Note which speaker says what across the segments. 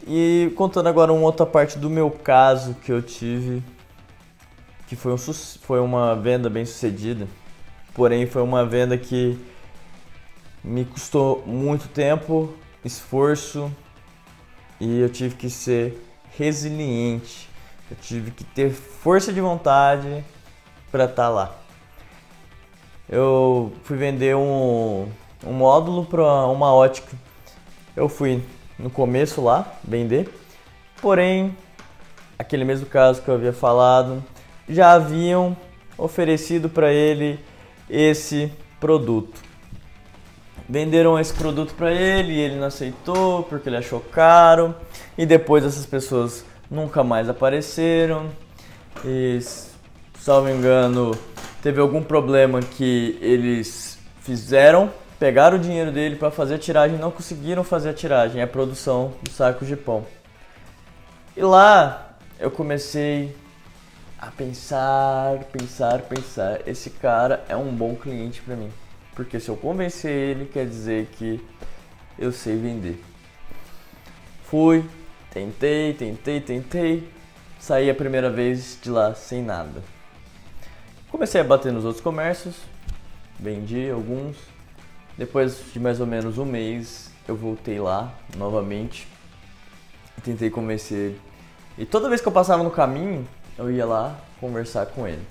Speaker 1: E contando agora uma outra parte do meu caso que eu tive, que foi uma venda bem sucedida, porém foi uma venda que me custou muito tempo, esforço, e eu tive que ser resiliente, eu tive que ter força de vontade para estar lá. Eu fui vender um módulo para uma ótica. Eu fui no começo lá vender, porém, aquele mesmo caso que eu havia falado, já haviam oferecido para ele esse produto. Venderam esse produto para ele e ele não aceitou porque ele achou caro, e depois essas pessoas nunca mais apareceram. E, salvo engano, teve algum problema que eles pegaram o dinheiro dele para fazer a tiragem, não conseguiram fazer a tiragem, a produção dos sacos de pão. E lá eu comecei a pensar, esse cara é um bom cliente para mim, porque se eu convencer ele, quer dizer que eu sei vender. Fui, tentei, saí a primeira vez de lá sem nada. Comecei a bater nos outros comércios, vendi alguns. Depois de mais ou menos um mês, eu voltei lá novamente e tentei convencer ele. E toda vez que eu passava no caminho, eu ia lá conversar com ele.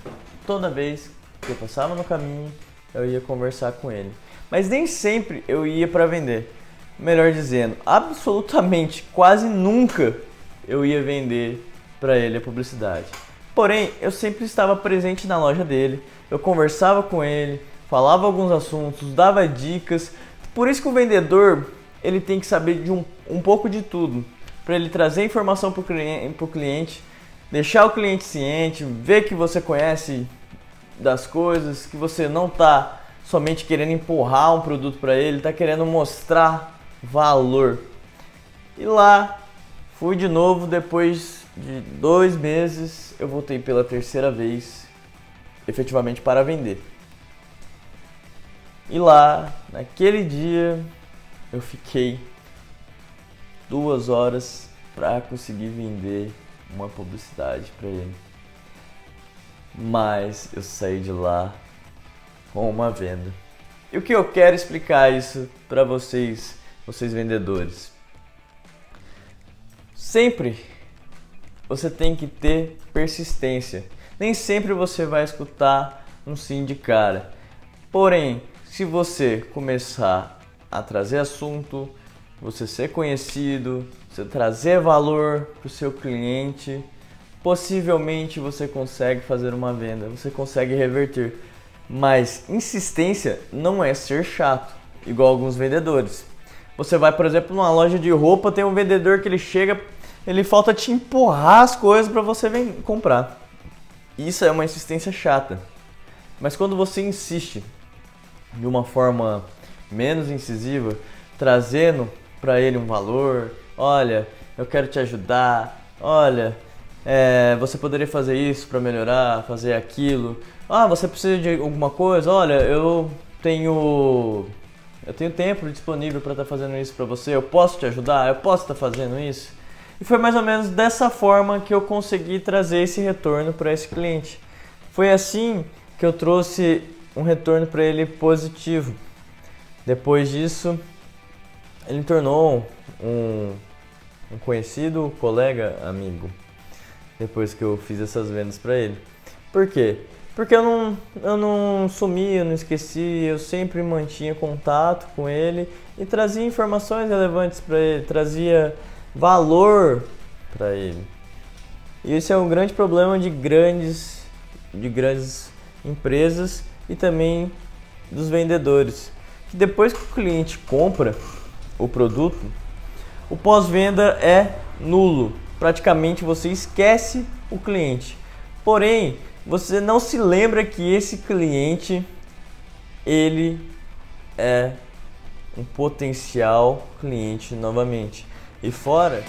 Speaker 1: Toda vez que eu passava no caminho, eu ia conversar com ele. Mas nem sempre eu ia para vender. Melhor dizendo, absolutamente quase nunca eu ia vender para ele a publicidade. Porém, eu sempre estava presente na loja dele, eu conversava com ele, falava alguns assuntos, dava dicas. Por isso que o vendedor, ele tem que saber de um pouco de tudo, para ele trazer informação para o cliente, deixar o cliente ciente, ver que você conhece das coisas, que você não está somente querendo empurrar um produto para ele, está querendo mostrar valor. E lá, fui de novo, depois de 2 meses, eu voltei pela terceira vez, efetivamente para vender. E lá, naquele dia, eu fiquei 2 horas para conseguir vender uma publicidade para ele. Mas eu saí de lá com uma venda. E o que eu quero explicar isso para vocês vendedores? Sempre você tem que ter persistência. Nem sempre você vai escutar um sim de cara. Porém, se você começar a trazer assunto, você ser conhecido, você trazer valor para o seu cliente, possivelmente você consegue fazer uma venda, você consegue reverter. Mas insistência não é ser chato, igual alguns vendedores. Você vai, por exemplo, numa loja de roupa, tem um vendedor que ele chega, ele falta te empurrar as coisas para você comprar. Isso é uma insistência chata. Mas quando você insiste de uma forma menos incisiva, trazendo para ele um valor, olha, eu quero te ajudar, olha, você poderia fazer isso para melhorar, fazer aquilo, você precisa de alguma coisa, olha, eu tenho tempo disponível para estar fazendo isso para você, eu posso te ajudar, eu posso estar fazendo isso. E foi mais ou menos dessa forma que eu consegui trazer esse retorno para esse cliente. Foi assim que eu trouxe um retorno para ele positivo. Depois disso, ele tornou um conhecido, colega, amigo. Depois que eu fiz essas vendas para ele. Por quê? Porque eu não sumia, eu não esquecia, eu sempre mantinha contato com ele e trazia informações relevantes para ele, trazia valor para ele. E esse é um grande problema de grandes empresas e também dos vendedores. Que depois que o cliente compra o produto, o pós-venda é nulo. Praticamente você esquece o cliente. Porém, você não se lembra que esse cliente, ele é um potencial cliente novamente. E fora